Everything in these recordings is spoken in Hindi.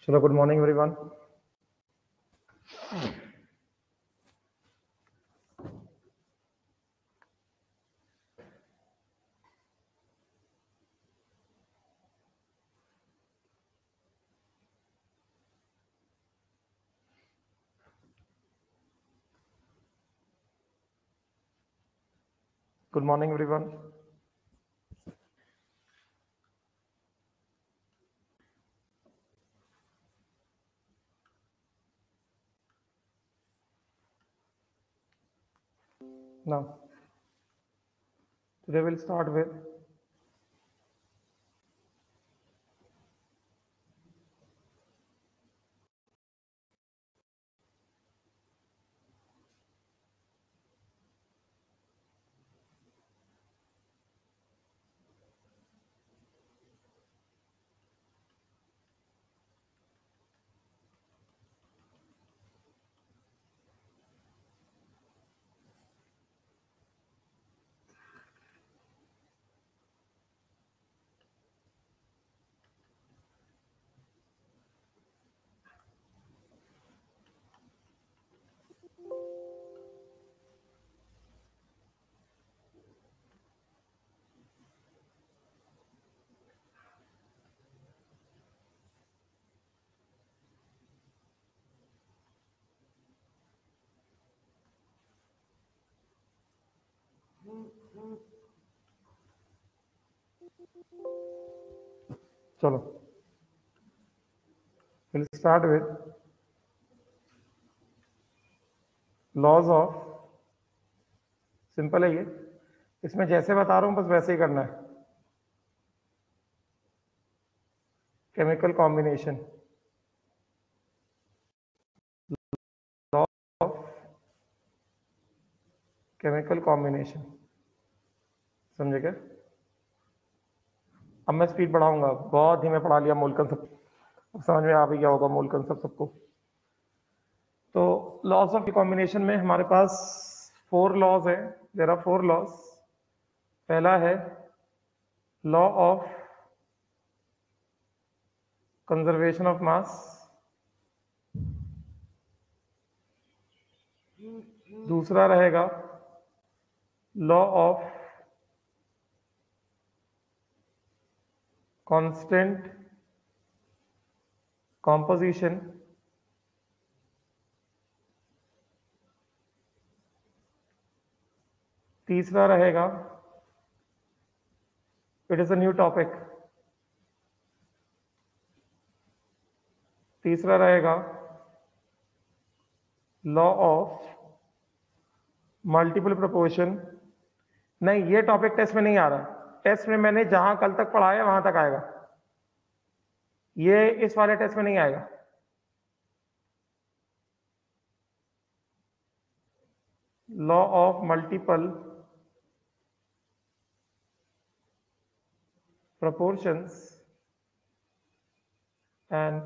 चलो, good morning everyone. Good morning everyone. Now, today we'll start with चलो we'll start with laws of. Simple है ये, इसमें जैसे बता रहा हूं बस वैसे ही करना है। Chemical combination, law of chemical combination, समझे क्या? अब मैं स्पीड बढ़ाऊंगा, बहुत धीमे पढ़ा लिया मोल कंसेप्ट, अब समझ में आ भी गया होगा मोल कंसेप्ट सबको। तो लॉज ऑफ कॉम्बिनेशन में हमारे पास 4 लॉज है। There are 4 laws. पहला है law of conservation of mass, दूसरा रहेगा लॉ ऑफ कांस्टेंट कॉम्पोजिशन, तीसरा रहेगा, it is a new topic, तीसरा रहेगा लॉ ऑफ मल्टीपल प्रोपोर्शन। नहीं, ये टॉपिक टेस्ट में नहीं आ रहा। टेस्ट में मैंने जहां कल तक पढ़ाया वहां तक आएगा, ये इस वाले टेस्ट में नहीं आएगा। Law of multiple proportions and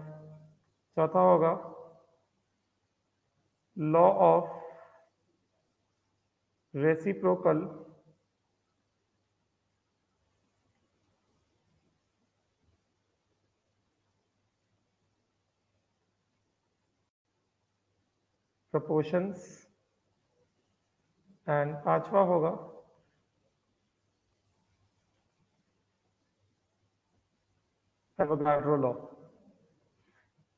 चौथा होगा law of reciprocal proportions and पांचवा होगा एवोगाड्रो लॉ।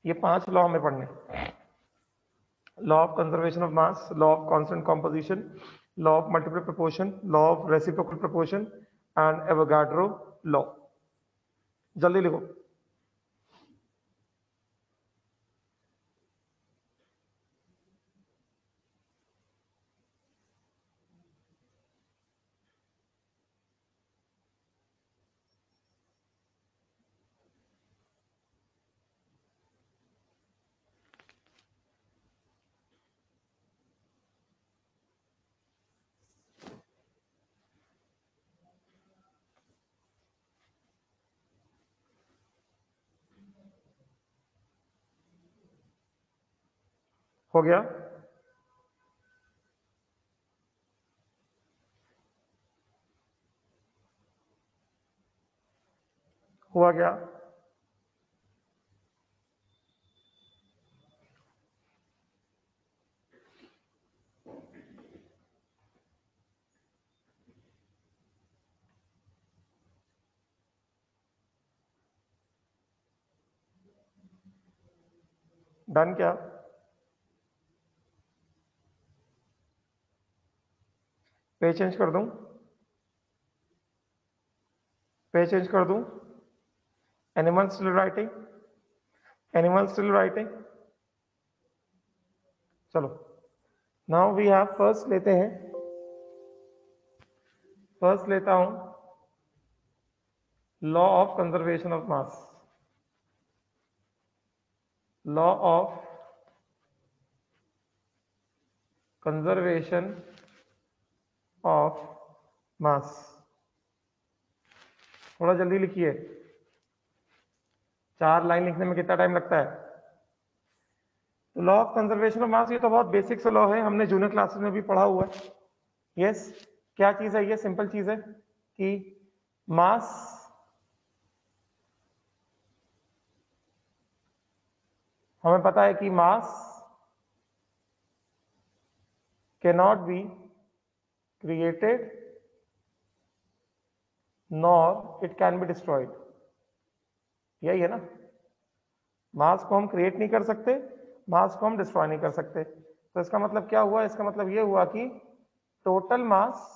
ये 5 लॉ हमें पढ़ने: law of conservation of mass, law of constant composition, law of multiple proportion, law of reciprocal proportion and Avogadro law. जल्दी लिखो। हो गया? हुआ क्या? डन क्या? पेज चेंज कर दूं? पेज चेंज कर दूं? Animal still writing? Animal still writing? चलो, नाउ वी हैव फर्स्ट लेते हैं, फर्स्ट लेता हूं law of conservation of mass. Law of conservation of मास। थोड़ा जल्दी लिखिए, 4 लाइन लिखने में कितना टाइम लगता है? लॉ ऑफ कंजर्वेशन ऑफ मास, ये तो बहुत बेसिक सा लॉ है, हमने जूनियर क्लासेस में भी पढ़ा हुआ है। यस, क्या चीज है ये? सिंपल चीज है कि मास हमें पता है कि mass cannot be created nor it can be destroyed. यही है ना? मास को हम क्रिएट नहीं कर सकते, मास को हम डिस्ट्रॉय नहीं कर सकते। तो इसका मतलब क्या हुआ? इसका मतलब ये हुआ कि total mass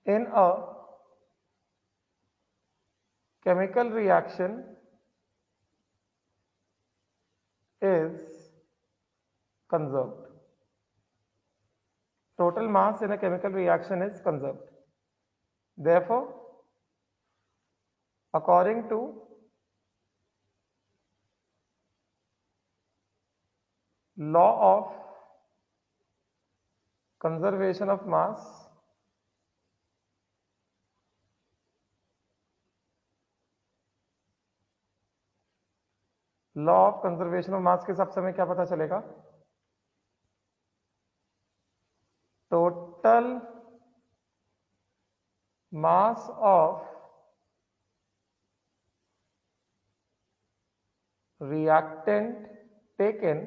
in a chemical reaction is conserved. Total mass in a chemical reaction is conserved. Therefore, according to law of conservation of mass, law of conservation of मास के हिसाब से हमें क्या पता चलेगा? Total mass of reactant taken,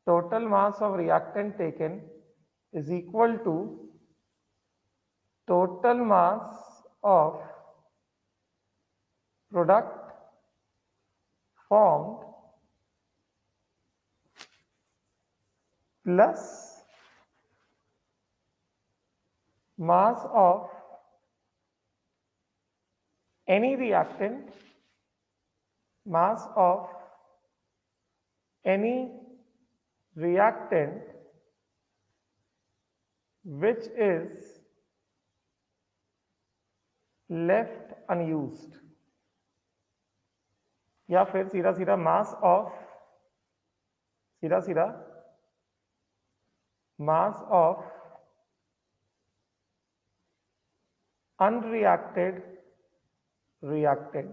total mass of reactant taken is equal to total mass of product formed plus mass of any reactant, mass of any reactant which is left unused, या फिर सीधा सीधा mass of unreacted reactant.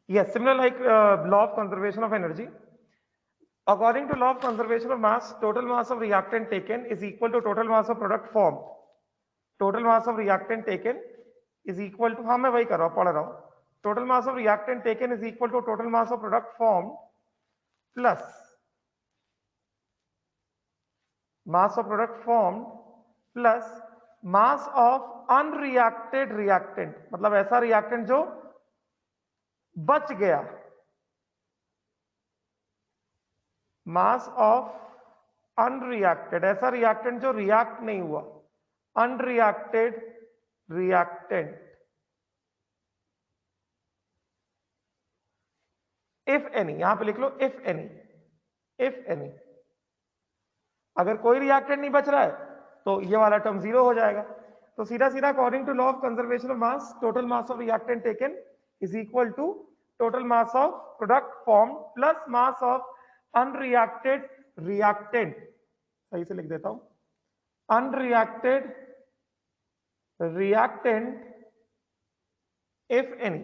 Yes, similar like law of conservation of energy. According to law of conservation of mass, total mass of reactant taken is equal to total mass of product formed. Total mass of reactant taken is equal to, हाँ मैं वही कर रहा हूँ, पढ़ रहा हूँ. Total mass of reactant taken is equal to total mass of product formed plus mass of product formed plus mass of unreacted reactant, मतलब ऐसा reactant जो बच गया. मास ऑफ अनरिएक्टेड, ऐसा रिएक्टेंट जो रिएक्ट नहीं हुआ, अनरिएक्टेड रिएक्टेंट. इफ एनी, यहां पे लिख लो इफ एनी. अगर कोई रिएक्टेंट नहीं बच रहा है तो ये वाला टर्म जीरो हो जाएगा. तो सीधा सीधा according to law of conservation of mass, total mass of reactant taken is equal to total mass of product form plus mass of unreacted reactant. सही से लिख देता हूं, अनरिएक्टेड रिएक्टेंट इफ एनी.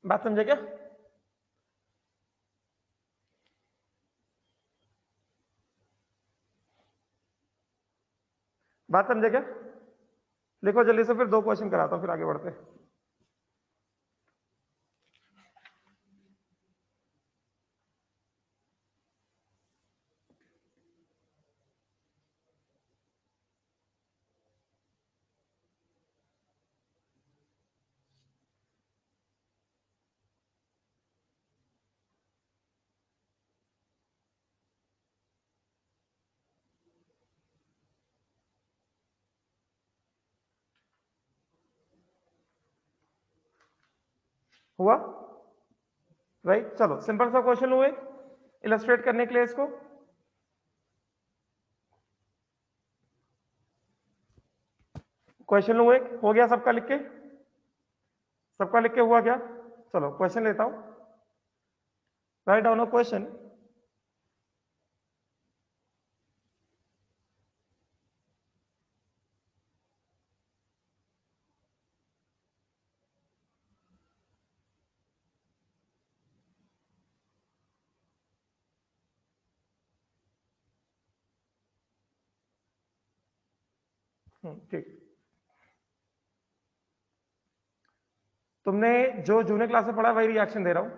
बात समझे क्या? बात समझे क्या? लिखो जल्दी से, फिर 2 क्वेश्चन कराता हूं, फिर आगे बढ़ते हैं. हुआ राइट। चलो सिंपल सा क्वेश्चन हुए इलस्ट्रेट करने के लिए इसको। क्वेश्चन हुए, हो गया सबका लिख के? सबका लिख के हुआ क्या? चलो क्वेश्चन लेता हूं, राइट डाउन अ क्वेश्चन। ठीक, तुमने जो जूनियर क्लास में पढ़ा वही रिएक्शन दे रहा हूं।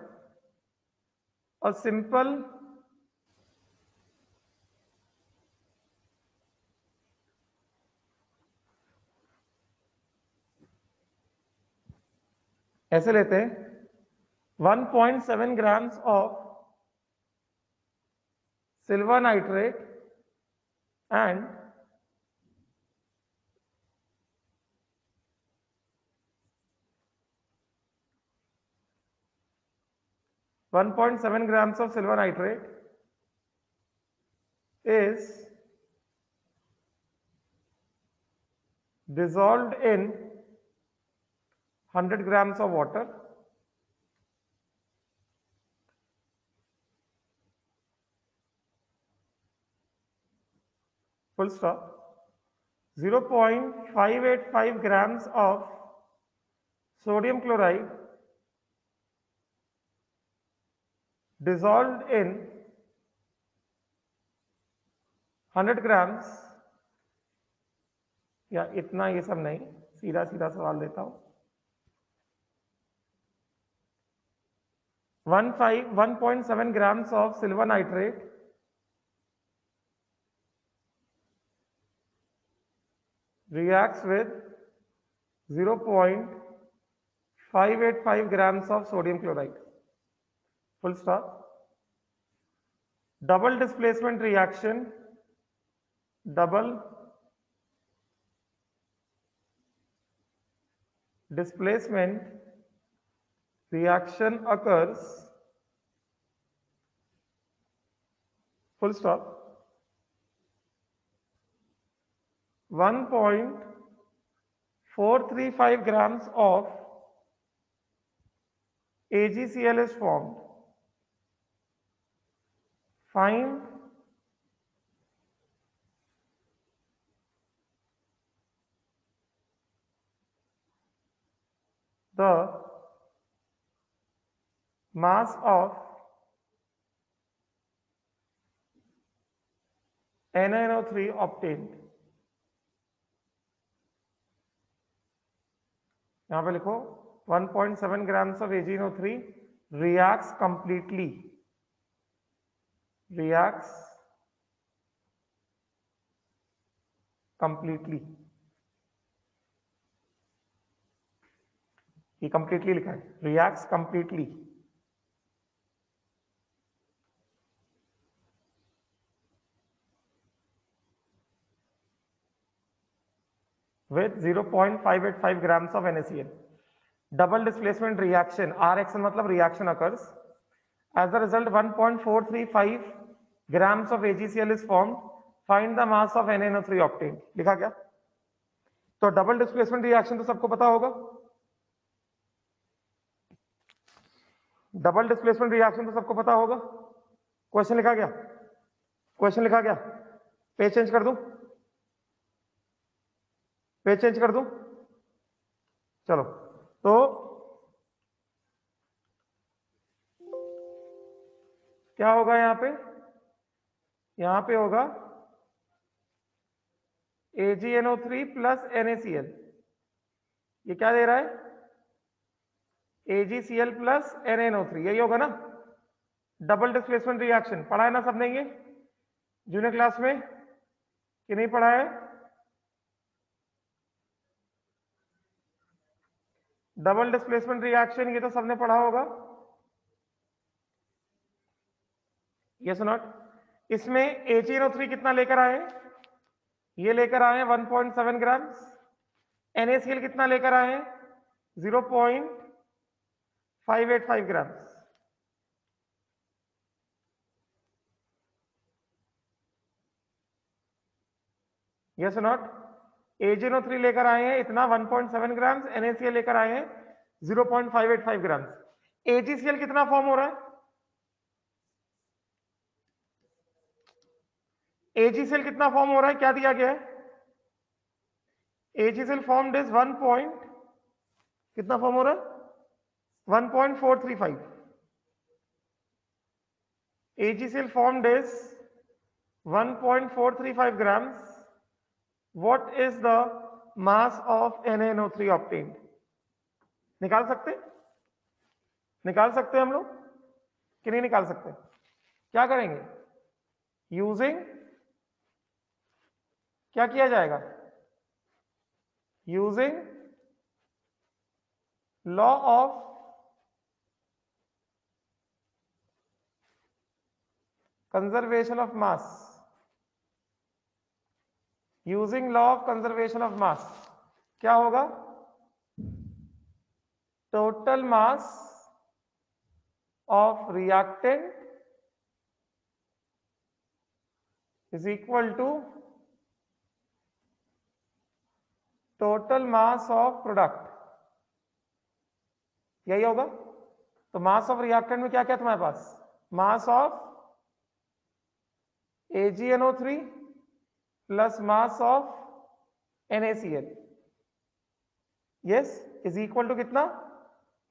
और सिंपल ऐसे लेते हैं 1.7 grams of silver nitrate and 1.7 grams of silver nitrate is dissolved in 100 grams of water. Full stop. 0.585 grams of sodium chloride dissolved in 100 grams, या इतना ये सब नहीं, सीधा सीधा सवाल देता हूं। 1.7 grams of silver nitrate reacts with 0.585 grams of sodium chloride. Full stop. Double displacement reaction, double displacement reaction occurs, full stop, 1.435 grams of AgCl is formed. Find the mass of NaNO3 obtained. यहां पे लिखो 1.7 grams of AgNO3 reacts completely, reacts completely, ये completely लिखा है, reacts completely with 0.585 grams of NaCl. Double displacement reaction, RX मतलब reaction occurs. As a result, 1.435 grams of AgCl is formed. Find the mass of NaNO3 obtained. लिखा क्या? तो डबल डिस्प्लेसमेंट रिएक्शन तो सबको पता होगा, डबल डिस्प्लेसमेंट रिएक्शन तो सबको पता होगा। क्वेश्चन लिखा गया? क्वेश्चन लिखा गया? पेज चेंज कर दूं? पेज चेंज कर दूं? चलो, तो क्या होगा यहां पे? यहां पे होगा AgNO3 प्लस NaCl। ये क्या दे रहा है? AgCl प्लस NaNO3, यही होगा ना? डबल डिस्प्लेसमेंट रिएक्शन पढ़ा है ना सबने ये जूनियर क्लास में कि नहीं पढ़ा है? डबल डिस्प्लेसमेंट रिएक्शन ये तो सबने पढ़ा होगा, यस नॉट? इसमें AgNO3 कितना लेकर आए? ये लेकर आए 1.7 ग्राम्स। NaCl कितना लेकर आए? 0.585 585 grams. Yes or not? AgNO3 लेकर आए हैं इतना 1.7 ग्राम्स, NaCl लेकर आए हैं 0.585 ग्राम्स. AgCl कितना फॉर्म हो रहा है? AgCl कितना फॉर्म हो रहा है? क्या दिया गया है? AgCl formed is 1 point, कितना फॉर्म हो रहा है? 1.435. AgCl formed is 1.435 grams. What is the mass of NaNO3 obtained? निकाल सकते हैं हम लोग कि नहीं निकाल सकते? क्या करेंगे? यूजिंग, क्या किया जाएगा? Using law of conservation of mass. Using law of conservation of mass क्या होगा? Total mass of reactant is equal to total mass of product. यही होगा. तो मास ऑफ रिएक्टेंट में क्या क्या तुम्हारे पास? Mass of AgNO3 plus mass of NaCl. Yes, is equal to कितना?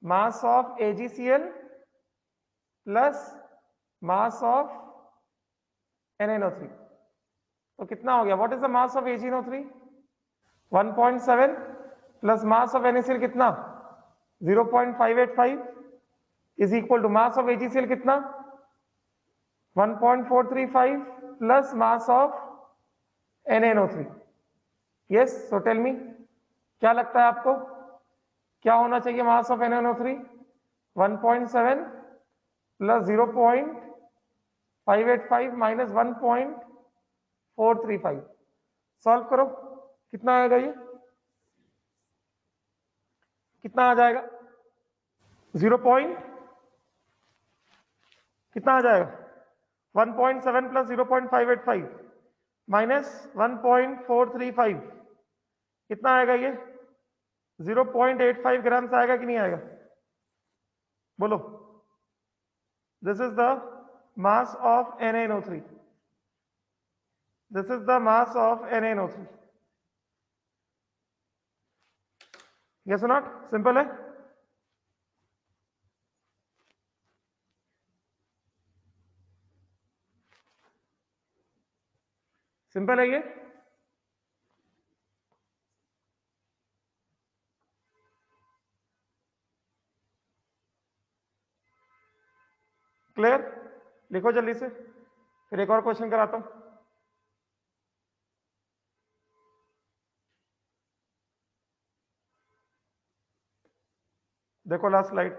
Mass of AgCl plus mass of NaNO3. तो कितना हो गया? What is the mass of AgNO3? 1.7 plus mass of NaCl कितना? 0.585 is equal to mass of AgCl कितना? 1.435 plus mass of NaNO3. Yes, so tell me, क्या लगता है आपको क्या होना चाहिए mass of NaNO3? 1.7 plus 0.585 minus 1.435. Solve करो, कितना आएगा? ये कितना आ जाएगा? 0. कितना आ जाएगा? 1.7 प्लस 0.585 माइनस 1.435 कितना आएगा? ये 0.85 ग्राम्स आएगा कि नहीं आएगा? बोलो. This is the mass of NaNO3. This is the mass of NaNO3. Yes और नॉट? सिंपल है. सिंपल है ये. क्लियर? लिखो जल्दी से, फिर एक और क्वेश्चन कराता हूं. देखो लास्ट स्लाइड.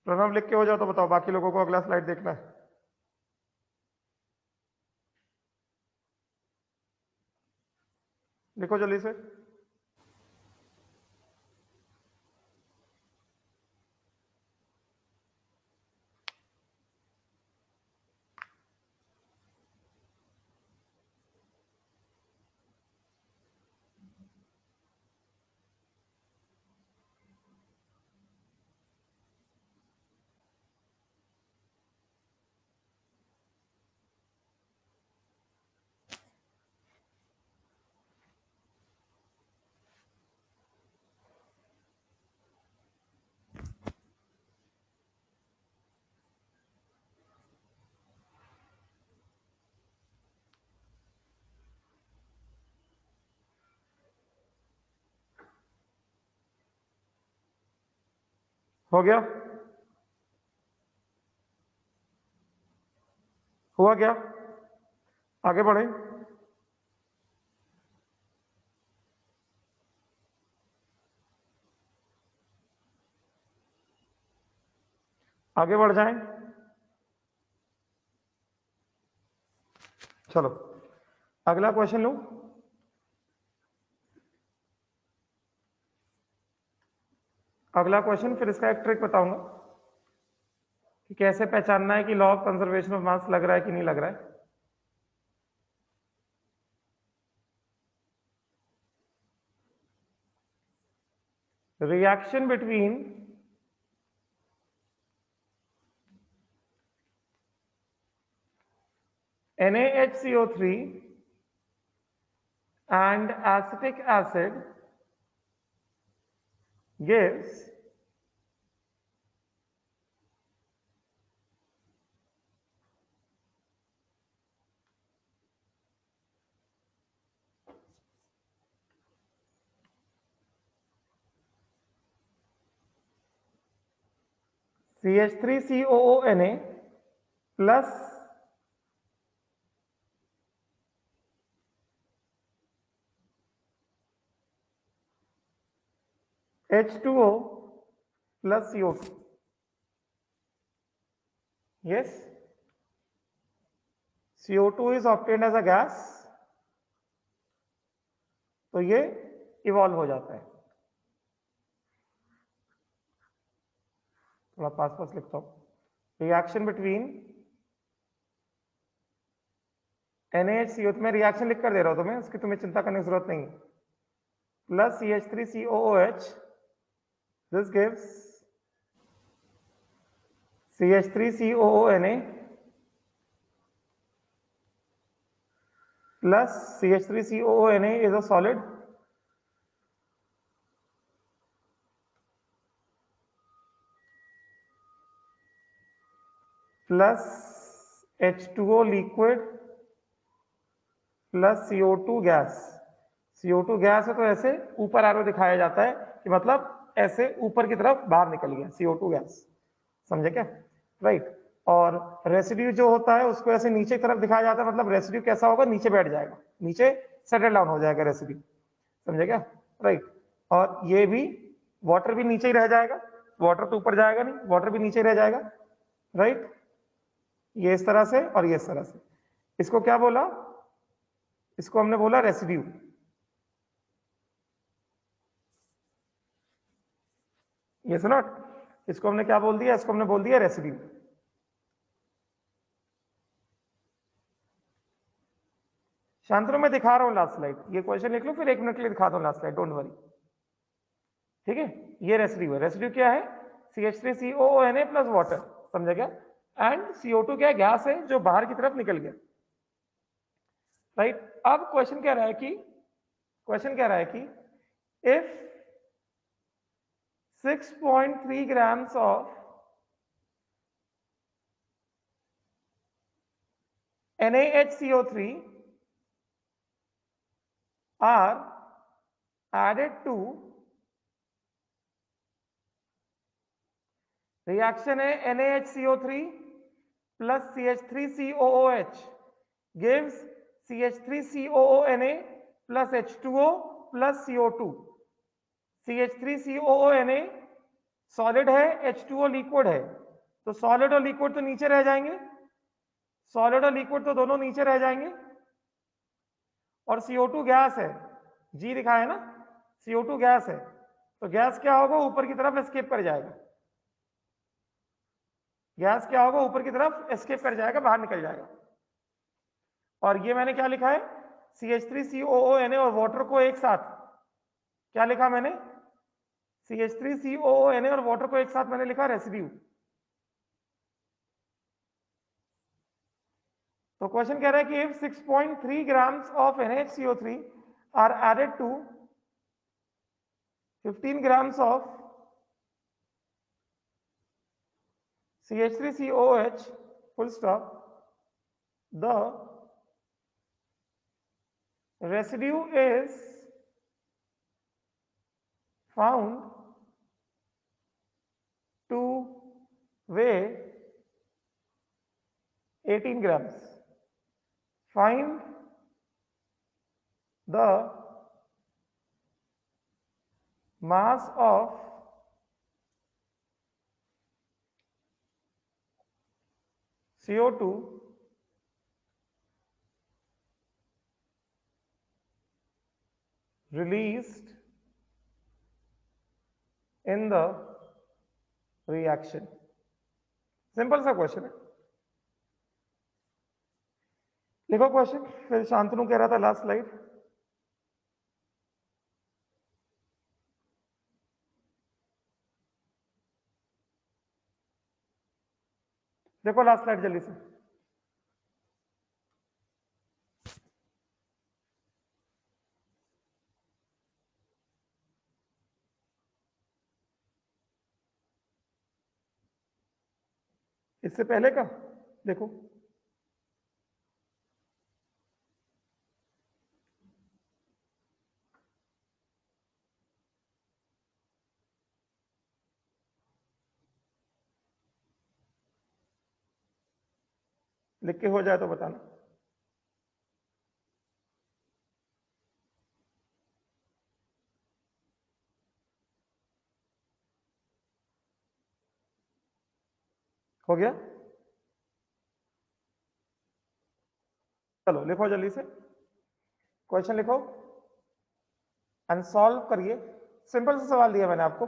प्रणव लिख के हो जाओ तो बताओ, बाकी लोगों को अगला स्लाइड देखना है. लिखो जल्दी से. हो गया? हुआ क्या? आगे बढ़े. आगे बढ़ जाएं. चलो. अगला क्वेश्चन लूं। अगला क्वेश्चन, फिर इसका एक ट्रिक बताऊंगा कि कैसे पहचानना है कि लॉ ऑफ कंजर्वेशन ऑफ मास लग रहा है कि नहीं लग रहा है। Reaction between NaHCO3 and acetic acid gives CH3COONA plus H2O plus CO2. Yes, CO2 is obtained as a gas, तो ये इवॉल्व हो जाता है। थोड़ा पास पास लिखता हूं। रिएक्शन बिटवीन NaHCO, मैं रिएक्शन लिख कर दे रहा हूं तुम्हें, उसकी तुम्हें चिंता करने की जरूरत नहीं। Plus CH3COOH, this gives CH3COONA plus CH3COONA is a solid plus H2O liquid plus CO2 gas. CO2 gas है तो ऐसे ऊपर एरो दिखाया जाता है कि मतलब ऐसे ऊपर की तरफ बाहर निकल गया CO2 गैस, समझे क्या? राइट। और रेसिड्यू जो होता है उसको ऐसे नीचे की तरफ दिखाया जाता है, मतलब रेसिड्यू कैसा होगा, नीचे बैठ जाएगा, नीचे सेटल डाउन हो जाएगा रेसिड्यू, समझे क्या? राइट। और ये भी वाटर भी नीचे ही रह जाएगा, वाटर तो ऊपर जाएगा नहीं, वाटर भी नीचे रह जाएगा। राइट, ये इस तरह से और ये इस तरह से। इसको क्या बोला? इसको हमने बोला रेसिड्यू। ये सुनो, इसको हमने क्या बोल दिया? इसको हमने बोल दिया रेसिड्यू। शांतनु मैं दिखा रहा हूं लास्ट स्लाइड, ये क्वेश्चन लिख लो फिर 1 मिनट के लिए दिखाता हूं लास्ट स्लाइड, डोंट वरी। ठीक है, ये रेसिड्यू है। रेसिड्यू क्या है? CH3COONA प्लस वाटर, समझा क्या? एंड CO2 क्या है? गैस है जो बाहर की तरफ निकल गया। राइट। अब क्वेश्चन कह रहा है कि if 6.3 grams of NaHCO3 are added to reaction है NaHCO3 plus CH3COOH gives CH3COONA plus H2O plus CO2। CH3COONA solid है, H2O लिक्विड है, तो सॉलिड और लिक्विड तो नीचे रह जाएंगे, सॉलिड और लिक्विड तो दोनों नीचे रह जाएंगे। और CO2 गैस है, जी दिखा है ना, CO2 गैस है, तो गैस क्या होगा? ऊपर की तरफ एस्केप कर जाएगा। गैस क्या होगा? ऊपर की तरफ एस्केप कर जाएगा, बाहर निकल जाएगा। और ये मैंने क्या लिखा है? CH3COONA और वाटर को एक साथ, क्या लिखा मैंने? CH3COONA और वाटर को एक साथ मैंने लिखा रेसिड्यू। तो क्वेश्चन कह रहा है कि if 6.3 grams of NaHCO3 are added to 15 grams of CH3COOH full stop, the residue is found to weigh 18 grams. Find the mass of CO2 released in the reaction. Simple सा क्वेश्चन है, लिखो क्वेश्चन। फिर शांतनु कह रहा था लास्ट स्लाइड, देखो लास्ट स्लाइड जल्दी से। इससे पहले का देखो, लिख के हो जाए तो बताना। हो गया? चलो लिखो जल्दी से, क्वेश्चन लिखो एंड सॉल्व करिए। सिंपल सा सवाल दिया मैंने आपको,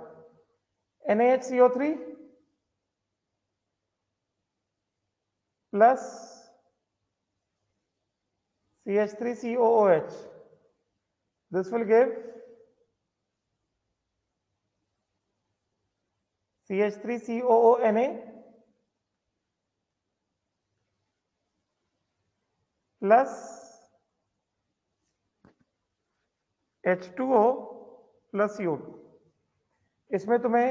NaHCO3 plus CH3COOH, this will give CH3COONA plus H2O plus CO2। इसमें तुम्हें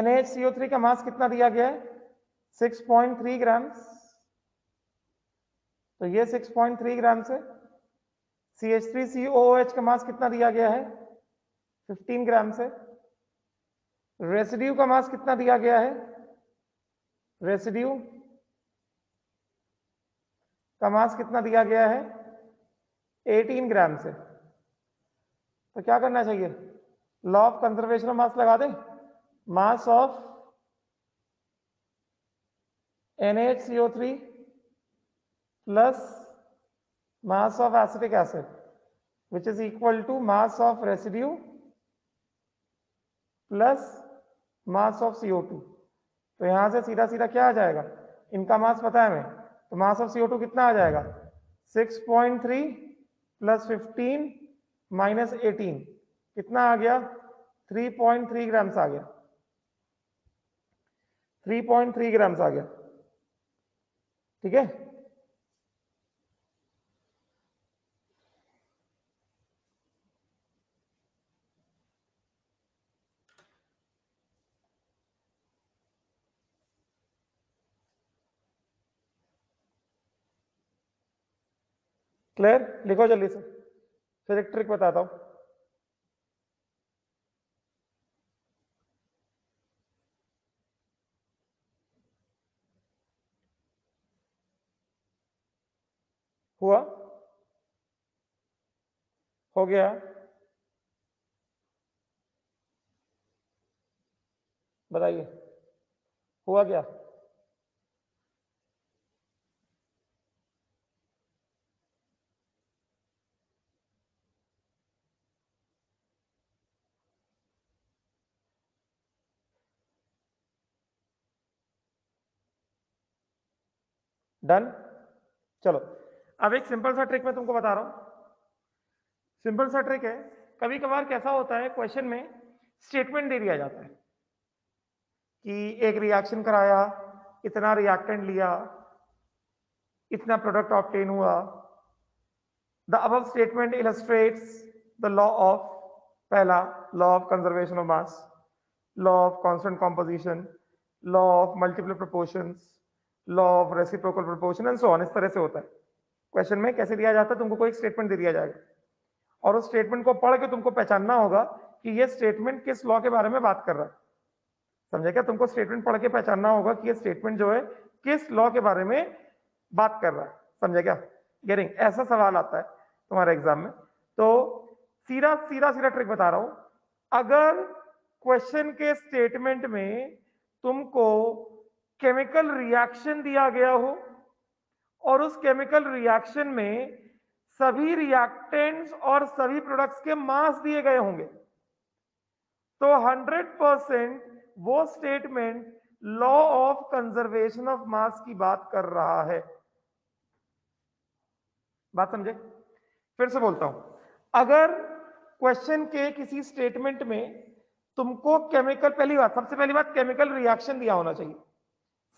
NaHCO3 का मास कितना दिया गया है? 6.3 ग्राम। तो ये 6.3 ग्राम से CH3COOH का मास कितना दिया गया है? 15 ग्राम से। रेसिड्यू का मास कितना दिया गया है? रेसिड्यू का मास कितना दिया गया है? 18 ग्राम से। तो क्या करना चाहिए? लॉ ऑफ कंजर्वेशन ऑफ मास लगा दें। Mass of NaHCO3 plus mass of acetic acid, which is equal to mass of residue plus mass of CO2। तो यहां से सीधा सीधा क्या आ जाएगा? इनका मास पता है हमें, तो मास ऑफ CO2 कितना आ जाएगा? 6.3 प्लस 15 माइनस 18 कितना आ गया? 3.3 ग्राम्स आ गया। 3.3 ग्राम्स आ गया। ठीक है, क्लियर? लिखो जल्दी से, फिर एक ट्रिक बताता हूं। हुआ? हो गया? बताइए, हुआ क्या? डन? चलो अब एक सिंपल सा ट्रिक मैं तुमको बता रहा हूं। सिंपल सा ट्रिक है, कभी कभार कैसा होता है क्वेश्चन में स्टेटमेंट दे दिया जाता है कि एक रिएक्शन कराया, इतना रिएक्टेंट लिया, इतना प्रोडक्ट ऑब्टेन हुआ। The above statement illustrates the law of, पहला law of conservation of mass, law of constant composition, law of multiple proportions, law of reciprocal proportion and so on. इस तरह से होता है क्वेश्चन में। कैसे दिया जाता है? तुमको कोई स्टेटमेंट दे दिया जाएगा और उस स्टेटमेंट को पढ़ के तुमको पहचानना होगा कि ये स्टेटमेंट किस लॉ के बारे में बात कर रहा है। समझे क्या? तुमको स्टेटमेंट पढ़ के पहचानना होगा कि ये स्टेटमेंट जो है किस लॉ के बारे में बात कर रहा है। समझे क्या? गेटिंग? ऐसा सवाल आता है तुम्हारे एग्जाम में। तो सीधा सीधा सीधा ट्रिक बता रहा हूं, अगर क्वेश्चन के स्टेटमेंट में तुमको केमिकल रिएक्शन दिया गया हो और उस केमिकल रिएक्शन में सभी रिएक्टेंट्स और सभी प्रोडक्ट्स के मास दिए गए होंगे। तो 100% वो statement law of conservation of मास की बात कर रहा है। बात समझे? फिर से बोलता हूं, अगर क्वेश्चन के किसी स्टेटमेंट में तुमको केमिकल, सबसे पहली बात केमिकल रिएक्शन दिया होना चाहिए।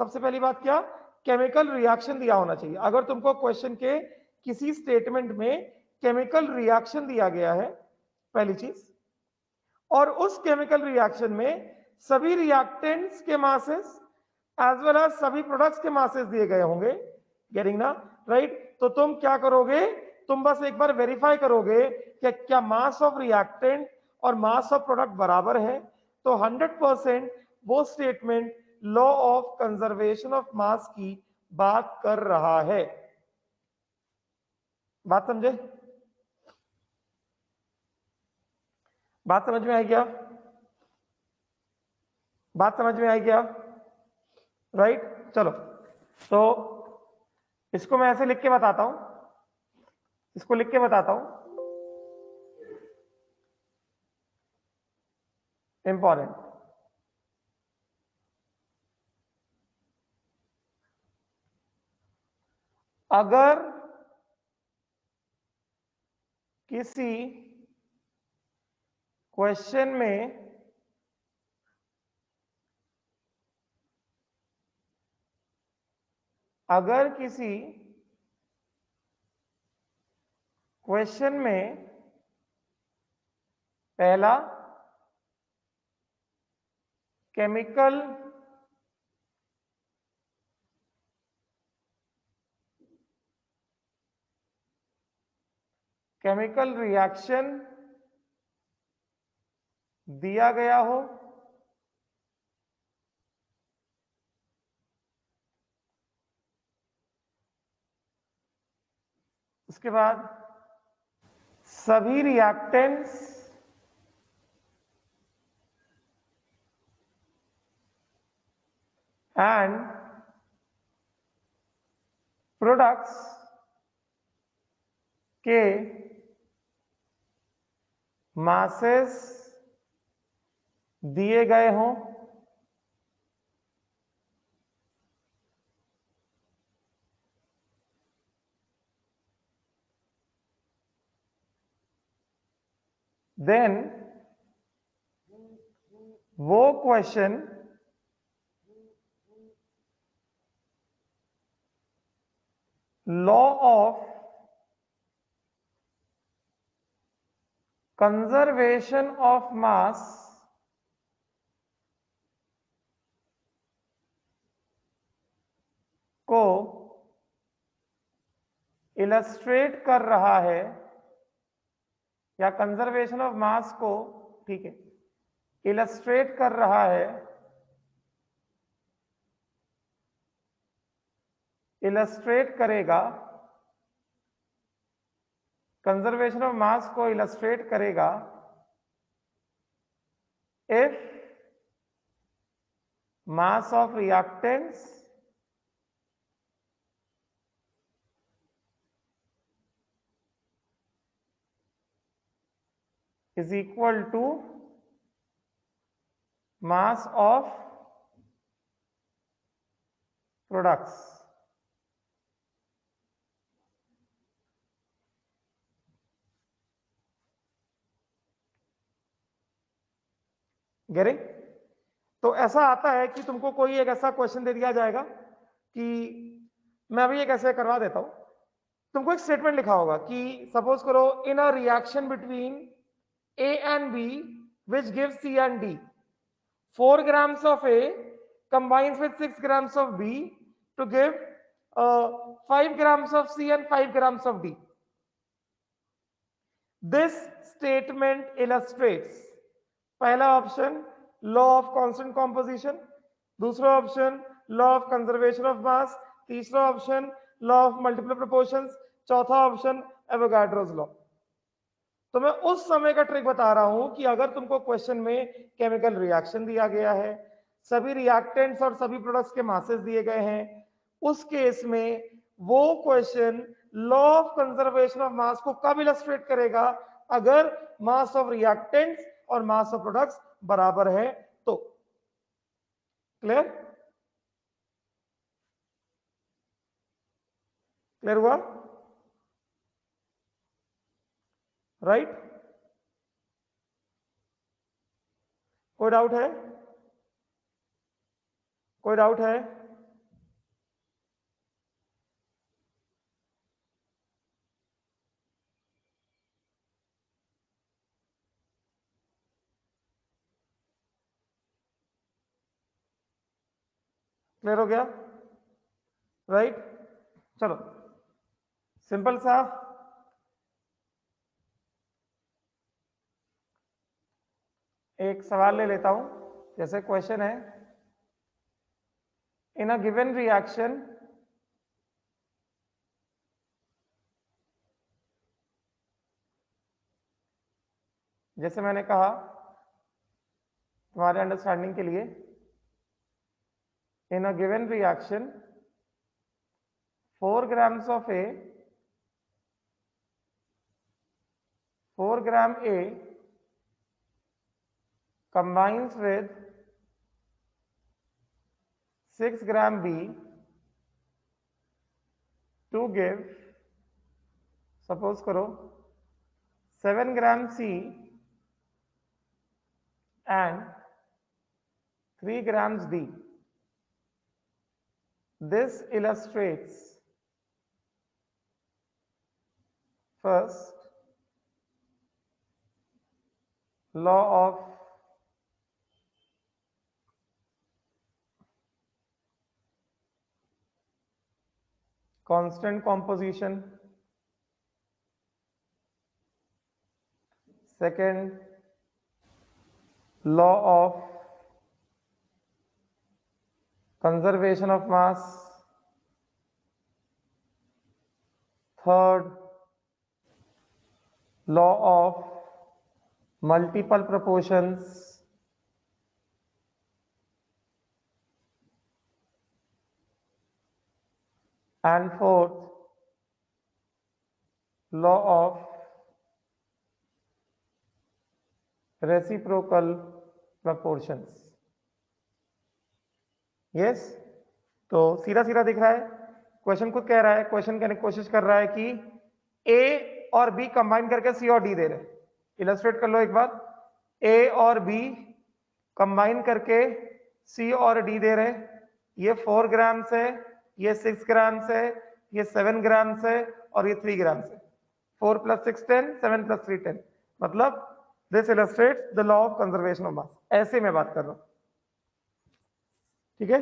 सबसे पहली बात क्या? केमिकल रिएक्शन दिया होना चाहिए। अगर तुमको क्वेश्चन के किसी स्टेटमेंट में केमिकल रिएक्शन दिया गया है, पहली चीज, और उस केमिकल रिएक्शन में सभी रिएक्टेंट्स के मासेस एज वेल एज सभी प्रोडक्ट्स के मासेस दिए गए होंगे, गेटिंग ना, राइट? तो तुम क्या करोगे? तुम बस एक बार वेरीफाई करोगे कि क्या मास ऑफ रिएक्टेंट और मास ऑफ प्रोडक्ट बराबर है। तो 100% वो statement law of conservation of मास की बात कर रहा है। बात समझे? बात समझ में आई क्या? बात समझ में आई क्या? राइट? चलो, तो इसको मैं ऐसे लिख के बताता हूं, इसको लिख के बताता हूं, इंपॉर्टेंट। अगर किसी क्वेश्चन में अगर किसी क्वेश्चन में पहला केमिकल रिएक्शन दिया गया हो, उसके बाद सभी रिएक्टेंट्स एंड प्रोडक्ट्स के मासेस दिए गए हों, देन वो question law of conservation of मास को इलस्ट्रेट कर रहा है, या कंजर्वेशन ऑफ मास को, ठीक है, इलस्ट्रेट कर रहा है, इलस्ट्रेट करेगा, कंजर्वेशन ऑफ मास को इलस्ट्रेट करेगा if mass of reactants is equal to mass of products. Getting? तो ऐसा आता है कि तुमको कोई एक ऐसा क्वेश्चन दे दिया जाएगा कि मैं अभी एक ऐसे करवा देता हूं, तुमको एक स्टेटमेंट लिखा होगा कि सपोज करो in a reaction between A and B which gives C and D, 4 grams of A combines with 6 grams of B to give 5 grams of C and 5 grams of D. This statement illustrates, पहला option law of constant composition, दूसरा option law of conservation of mass, तीसरा option law of multiple proportions, चौथा ऑप्शन एवोगाड्रोस लॉ। तो मैं उस समय का ट्रिक बता रहा हूं कि अगर तुमको क्वेश्चन में केमिकल रिएक्शन दिया गया है, सभी रिएक्टेंट्स और सभी प्रोडक्ट्स के मासेस दिए गए हैं, उस केस में वो question law of conservation of मास को कब इलस्ट्रेट करेगा? अगर मास ऑफ रिएक्टेंट्स और मास ऑफ प्रोडक्ट्स बराबर है तो। क्लियर? क्लियर हुआ? राइट? कोई डाउट है? कोई डाउट है? क्लियर हो गया? राइट? चलो सिंपल सा एक सवाल ले लेता हूं। जैसे क्वेश्चन है, इन अ गिवन रिएक्शन जैसे मैंने कहा तुम्हारे अंडरस्टैंडिंग के लिए, in a given reaction 4 grams of A, 4 gram A combines with 6 gram B to give, suppose करो 7 gram C and 3 grams D. This illustrates first law of constant composition, second law of conservation of mass, third law of multiple proportions, and fourth law of reciprocal proportions. Yes? तो सीधा सीधा दिख रहा है, क्वेश्चन खुद कह रहा है, क्वेश्चन कहने की कोशिश कर रहा है कि ए और बी कंबाइन करके सी और डी दे रहे हैं। इलस्ट्रेट कर लो एक बार, ए और बी कंबाइन करके सी और डी दे रहे हैं। ये 4 ग्राम्स है, ये 6 ग्राम्स है, ये 7 ग्राम्स है और ये 3 ग्राम्स है। 4 + 6 10, 7 + 3 10, मतलब this illustrates the law of conservation of मास। ऐसे मैं बात कर रहा हूं, ठीक है?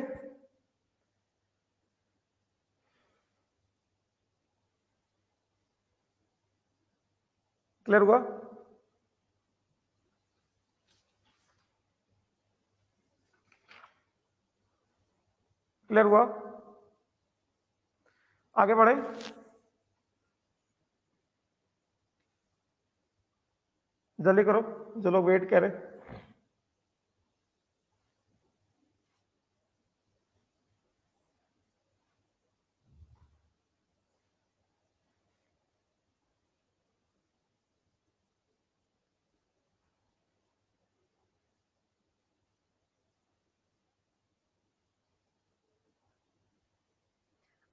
क्लियर हुआ? क्लियर हुआ? आगे बढ़े। जल्दी करो, जो लोग वेट कर रहे।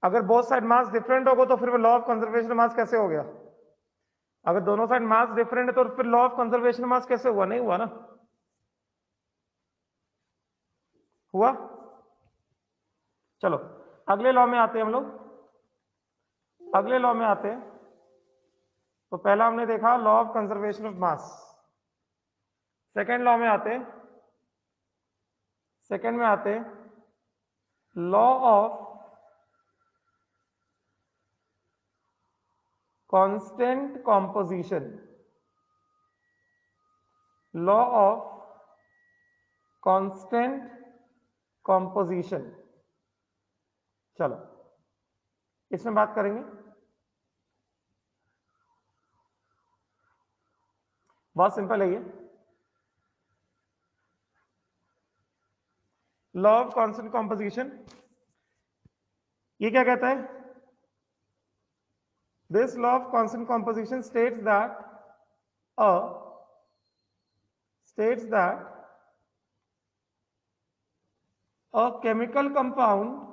अगर बोथ साइड मास डिफरेंट होगा तो फिर लॉ ऑफ कंजर्वेशन मास कैसे हो गया? अगर दोनों साइड मास डिफरेंट है तो फिर लॉ ऑफ कंजर्वेशन मास कैसे हुआ? नहीं हुआ ना? हुआ? चलो अगले लॉ में आते हैं हम लोग। अगले लॉ में आते हैं तो पहला हमने देखा law of conservation of mass. Second law में आते हैं, सेकेंड में आते हैं law of constant composition. Law of constant composition. चलो इसमें बात करेंगे। बहुत सिंपल है ये। लॉ ऑफ कांस्टेंट कॉम्पोजिशन ये क्या कहता है? This law of constant composition states that a chemical compound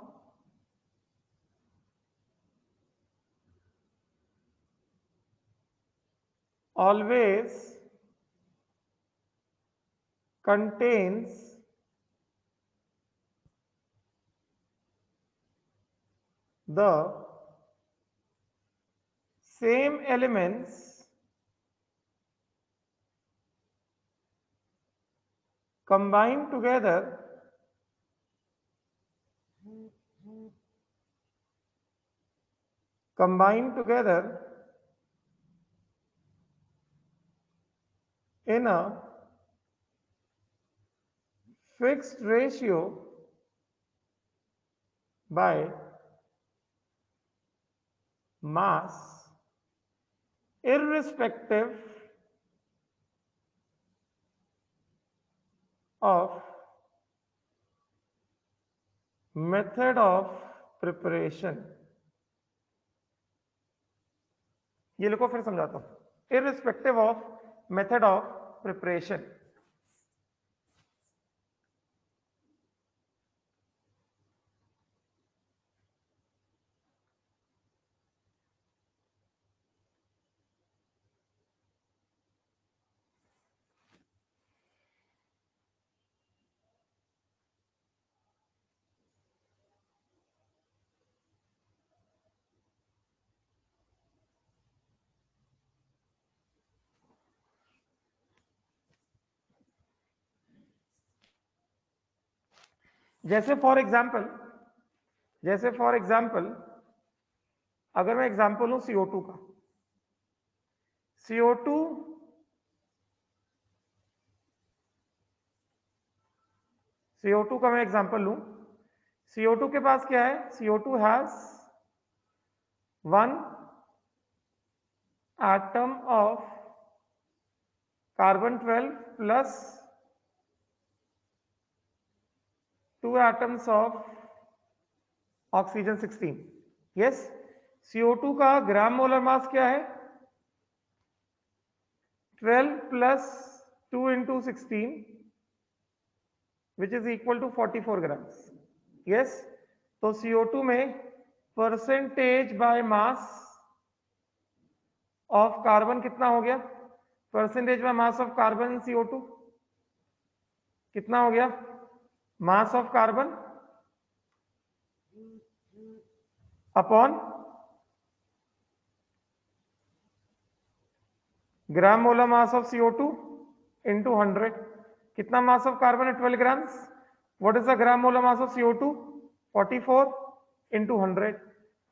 always contains the same elements combined together in a fixed ratio by mass, irrespective of method of preparation. ये लिखो, फिर समझाता हूं। irrespective of method of preparation. जैसे फॉर एग्जाम्पल अगर मैं एग्जाम्पल लूं CO2 का, CO2 का मैं एग्जाम्पल लूं। CO2 के पास क्या है? CO2 has 1 atom of carbon 12 plus 2 atoms of oxygen 16. Yes, CO2 का ग्राम मोलर मास क्या है? 12 plus 2 into 16 which is equal to 44 grams. Yes, तो CO2 में percentage by mass of carbon कितना हो गया? Percentage by mass of carbon in CO2 कितना हो गया? Mass of carbon upon gram molar mass of CO2 into 100। कितना मास ऑफ कार्बन है? 12 grams. What is the gram molar mass of CO2? 44 into 100।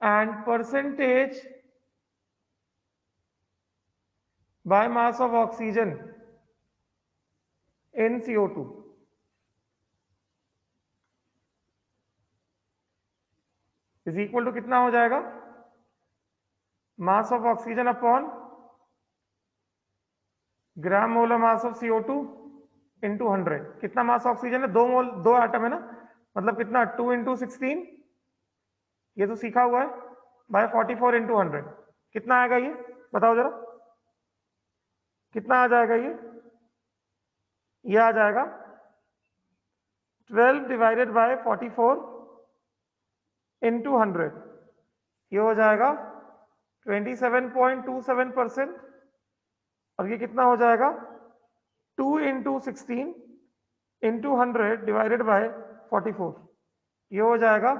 And percentage by mass of oxygen in CO2 is equal to कितना हो जाएगा? Mass of oxygen upon gram molar mass of CO2 into 100। कितना मास ऑक्सीजन है? 2 एटम है ना, मतलब कितना? 2 इंटू 16, ये तो सीखा हुआ है, बाय 44 इंटू 100। कितना आएगा ये बताओ जरा, कितना आ जाएगा ये आ जाएगा 12 डिवाइडेड बाय 44 इंटू 100, ये हो जाएगा 27.27%। और ये कितना हो जाएगा? 2 इंटू 16 इंटू 100 डिवाइडेड बाय 44, ये हो जाएगा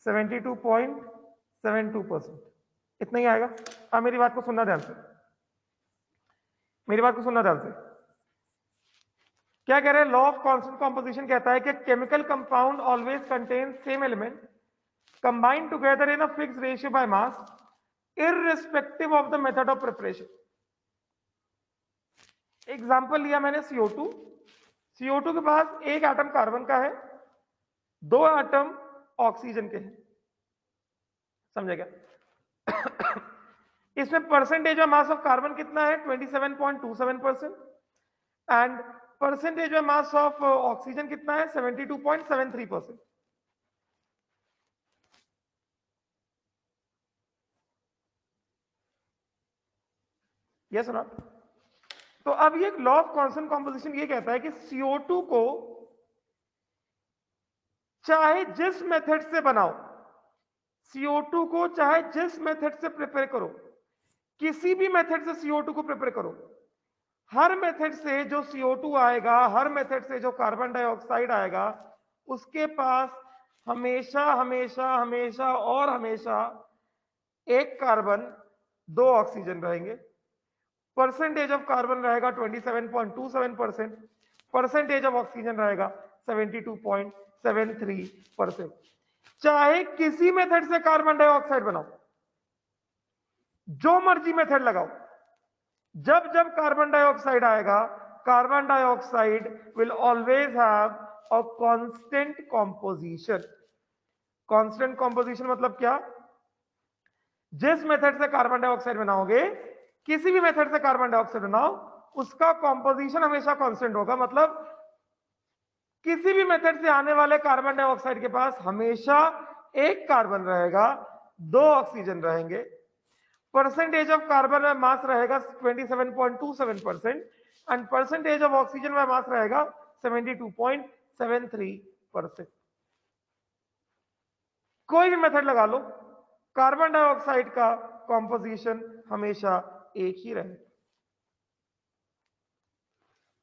72.72%। इतना ही आएगा। अब मेरी बात को सुनना ध्यान से, क्या कह रहे हैं? लॉ ऑफ कांस्टेंट कॉम्पोजिशन कहता है कि chemical compound always contain same element combined together in a fix ratio by mass irrespective of the method of preparation. Example लिया मैंने CO2। CO2 के पास एक एटम कार्बन का है, 2 एटम ऑक्सीजन के हैं। समझे क्या? इसमें percentage of mass of carbon कितना है? 27.27%। And percentage of mass of oxygen कितना है? 72.73%। यस और नॉट? तो अब ये लॉ ऑफ कांस्टेंट कॉम्पोजिशन ये कहता है कि CO2 को चाहे जिस मेथड से बनाओ, CO2 को चाहे जिस मेथड से प्रिपेयर करो, किसी भी मेथड से CO2 को प्रिपेयर करो, हर मेथड से जो CO2 आएगा, हर मेथड से जो कार्बन डाइऑक्साइड आएगा, उसके पास हमेशा हमेशा हमेशा और हमेशा एक कार्बन, दो ऑक्सीजन रहेंगे। परसेंटेज ऑफ कार्बन रहेगा 27.27%, परसेंटेज ऑफ ऑक्सीजन रहेगा 72.73%। चाहे किसी मेथड से कार्बन डाइऑक्साइड बनाओ, जो मर्जी मेथड लगाओ, जब जब कार्बन डाइऑक्साइड आएगा, carbon dioxide will always have a constant composition. Constant composition मतलब क्या? जिस मेथड से कार्बन डाइऑक्साइड बनाओगे, किसी भी मेथड से कार्बन डाइऑक्साइड बनाओ, उसका कॉम्पोजिशन हमेशा कांस्टेंट होगा। मतलब किसी भी मेथड से आने वाले कार्बन डाइऑक्साइड के पास हमेशा एक कार्बन रहेगा, दो ऑक्सीजन रहेंगे। परसेंटेज ऑफ कार्बन में मास रहेगा 27.27% एंड परसेंटेज ऑफ ऑक्सीजन में मास रहेगा 72.73%। कोई भी मेथड लगा लो, कार्बन डाइऑक्साइड का कॉम्पोजिशन हमेशा एक ही रहे।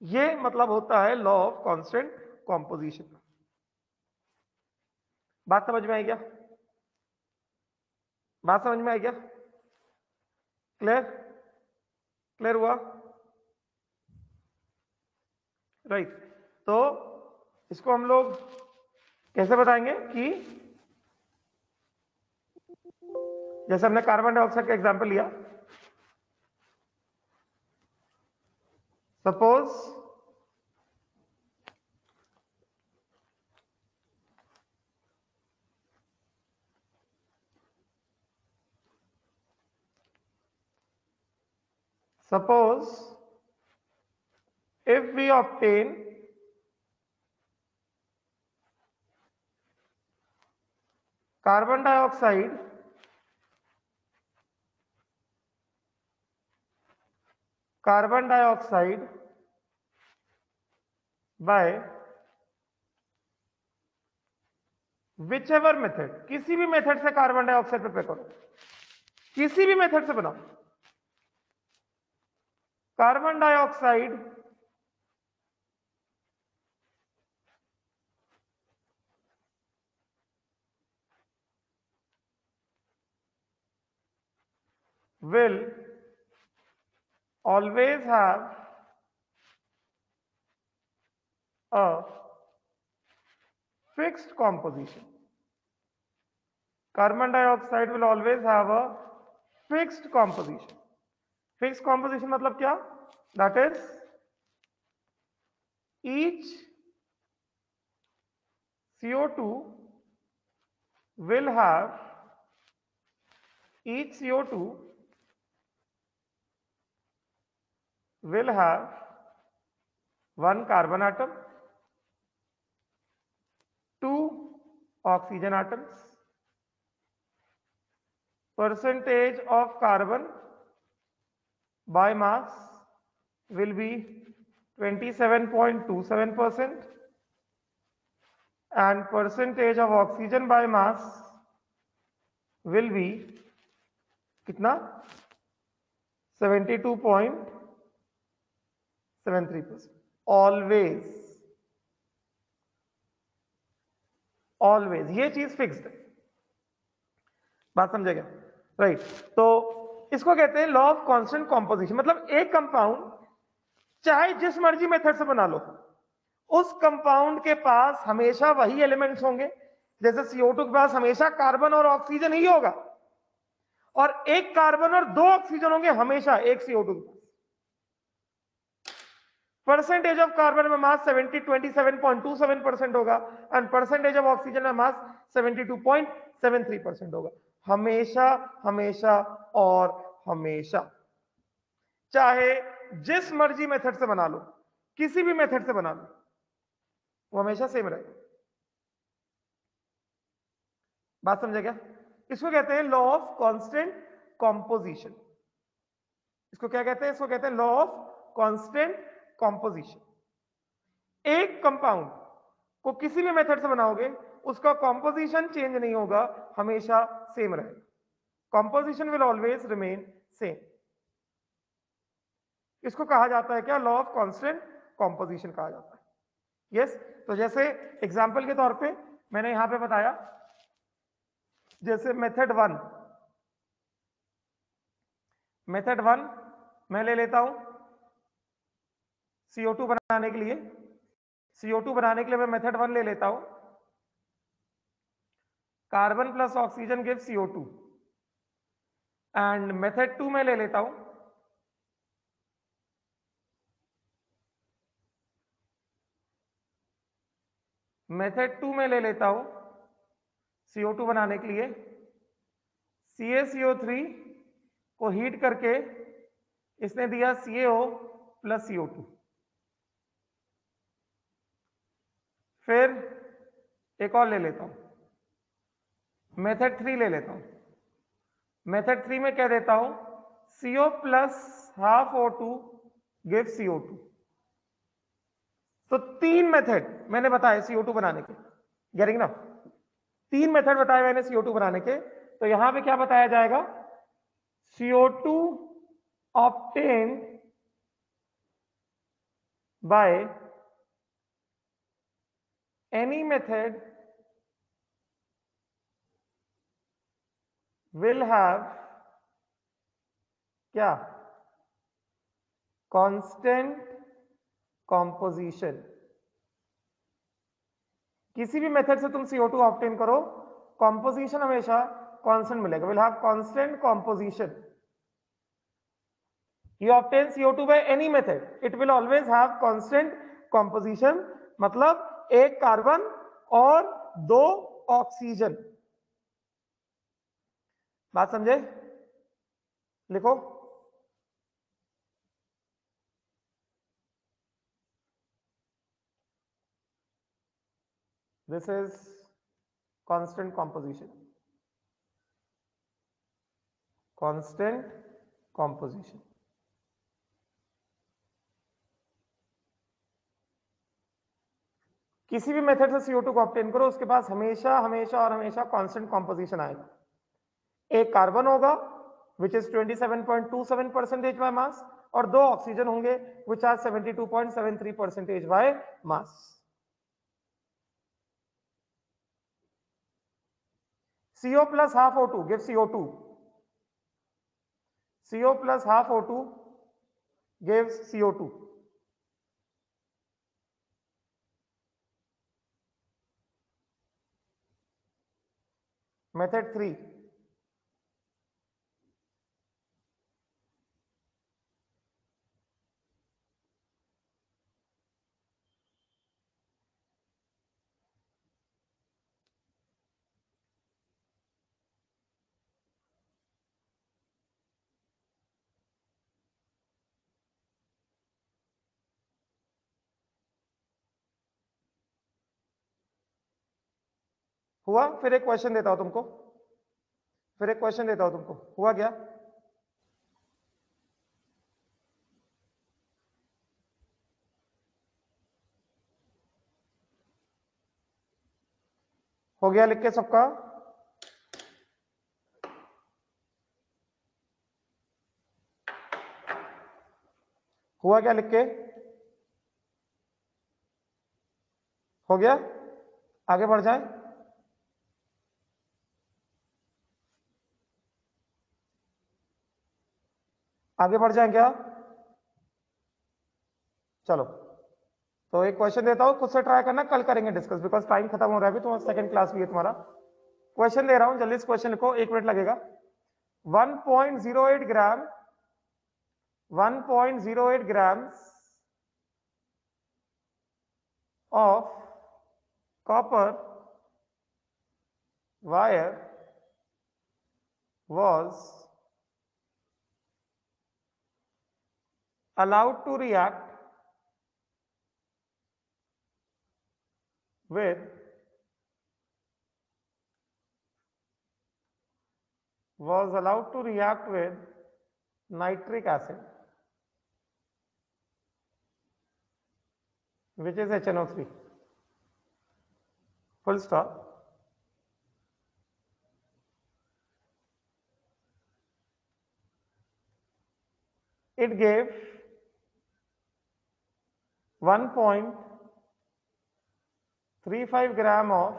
ये मतलब होता है लॉ ऑफ कांस्टेंट कॉम्पोजिशन। बात समझ में आई क्या? बात समझ में आई क्या? क्लियर? क्लियर हुआ? राइट। तो इसको हम लोग कैसे बताएंगे कि जैसे हमने कार्बन डाइऑक्साइड का एग्जांपल लिया, suppose if we obtain carbon dioxide by whichever method, किसी भी मेथड से कार्बन डाइऑक्साइड प्रिपेयर करो, किसी भी मेथड से बनाओ, carbon dioxide will always have a fixed composition. Carbon dioxide will always have a fixed composition. Fixed composition मतलब क्या? That is each CO2 will have one carbon atom, two oxygen atoms, percentage of carbon by mass will be 27.27% and percentage of oxygen by mass will be कितना? 72.73%. ऑलवेज ये चीज फिक्स्ड है। बात समझे क्या? राइट। तो इसको कहते हैं लॉ ऑफ कांस्टेंट कॉम्पोजिशन। मतलब एक कंपाउंड चाहे जिस मर्जी मेथड से बना लो, उस कंपाउंड के पास हमेशा वही एलिमेंट्स होंगे। जैसे CO2 के पास हमेशा कार्बन और ऑक्सीजन ही होगा, और एक कार्बन और दो ऑक्सीजन होंगे हमेशा एक CO2 के पास। परसेंटेज ऑफ कार्बन में मास 27.27% होगा एंड परसेंटेज ऑफ ऑक्सीजन में मास 72.73% होगा। हमेशा हमेशा और हमेशा, चाहे जिस मर्जी मेथड से बना लो, किसी भी मेथड से बना लो, वो हमेशा सेम रहेगा। बात समझे क्या? इसको कहते हैं लॉ ऑफ कांस्टेंट कॉम्पोजिशन। इसको क्या कहते हैं? इसको कहते हैं लॉ ऑफ कांस्टेंट कॉम्पोजिशन। एक कंपाउंड को किसी भी मेथड से बनाओगे, उसका कॉम्पोजिशन चेंज नहीं होगा, हमेशा सेम रहेगा। Composition will always remain same. इसको कहा जाता है क्या? लॉ ऑफ कांस्टेंट कॉम्पोजिशन कहा जाता है। यस तो जैसे एग्जांपल के तौर पे मैंने यहां पे बताया, जैसे मेथड वन मैं ले लेता हूं CO2 बनाने के लिए। CO2 बनाने के लिए मैं मेथड वन ले लेता हूं, carbon plus oxygen give CO2। And method two में ले लेता हूं, मेथड टू में ले लेता हूं CO2 बनाने के लिए CaCO3 को हीट करके इसने दिया CaO प्लस CO2। फिर एक और ले लेता हूं, मेथड थ्री ले लेता हूं। मेथड थ्री में क्या देता हूं? CO plus half O2 give CO2। तो तीन मेथड मैंने बताए CO2 बनाने के, गेटिंग ना? तीन मेथड बताए मैंने CO2 बनाने के। तो यहां पे क्या बताया जाएगा? CO2 obtained by any method will have क्या? Constant composition. किसी भी मेथड से तुम CO2 ऑब्टेन करो, कॉम्पोजिशन हमेशा कांस्टेंट मिलेगा, will have constant composition. You obtain CO2 by any method, it will always have constant composition। मतलब एक कार्बन और दो ऑक्सीजन। बात समझे? लिखो। This is constant composition। constant composition। किसी भी मेथड से CO2 को ऑब्टेन करो, उसके पास हमेशा हमेशा और हमेशा कांस्टेंट कॉम्पोजिशन आएगा। एक कार्बन होगा विच इज 27.27% बाय मास, और दो ऑक्सीजन होंगे which are 72.73% by mass. CO plus half O2 gives CO2। CO plus half O2 gives CO2। Method 3, हुआ? फिर एक क्वेश्चन देता हूं तुमको, हुआ क्या? हो गया लिख के सबका? हुआ क्या लिख के? हो गया? आगे बढ़ जाए? आगे बढ़ जाए क्या? चलो तो एक क्वेश्चन देता हूं, खुद से ट्राई करना, कल करेंगे डिस्कस, बिकॉज टाइम खत्म हो रहा है अभी, तुम्हारा सेकंड क्लास भी है तुम्हारा। क्वेश्चन दे रहा हूं, जल्दी इस क्वेश्चन लिखो, 1 मिनट लगेगा। 1.08 ग्राम 1.08 grams of copper wire was allowed to react with 1 nitric acid, which is HNO3. Full stop. It gave 1.35 gram of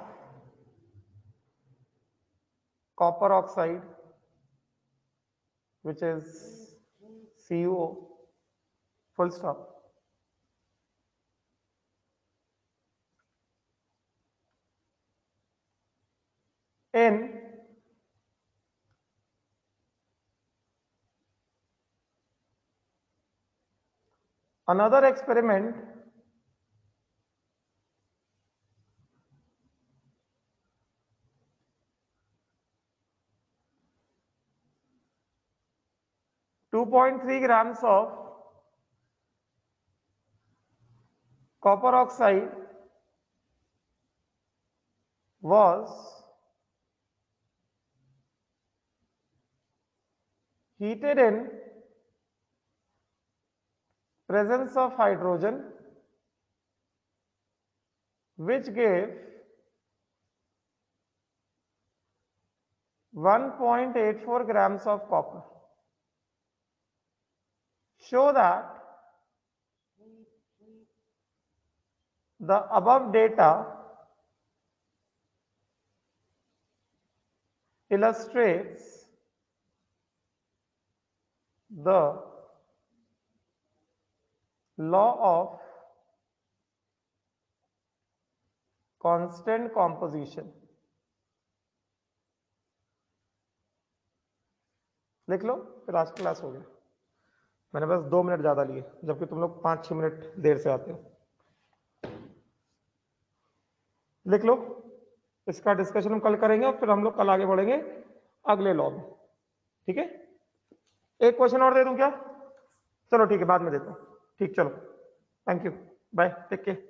copper oxide, which is CuO. Full stop. In another experiment, .3 grams of copper oxide was heated in presence of hydrogen, which gave 1.84 grams of copper. Show that the above data illustrates the law of constant composition. लिख लो, फिर आज क्लास हो गया। मैंने बस 2 मिनट ज्यादा लिए, जबकि तुम लोग 5-6 मिनट देर से आते हो। लिख लो, इसका डिस्कशन हम कल करेंगे और फिर हम लोग कल आगे बढ़ेंगे अगले लॉ में। ठीक है, एक क्वेश्चन और दे दूं क्या? चलो ठीक है, बाद में देता हूं। ठीक, चलो, thank you, bye, take care.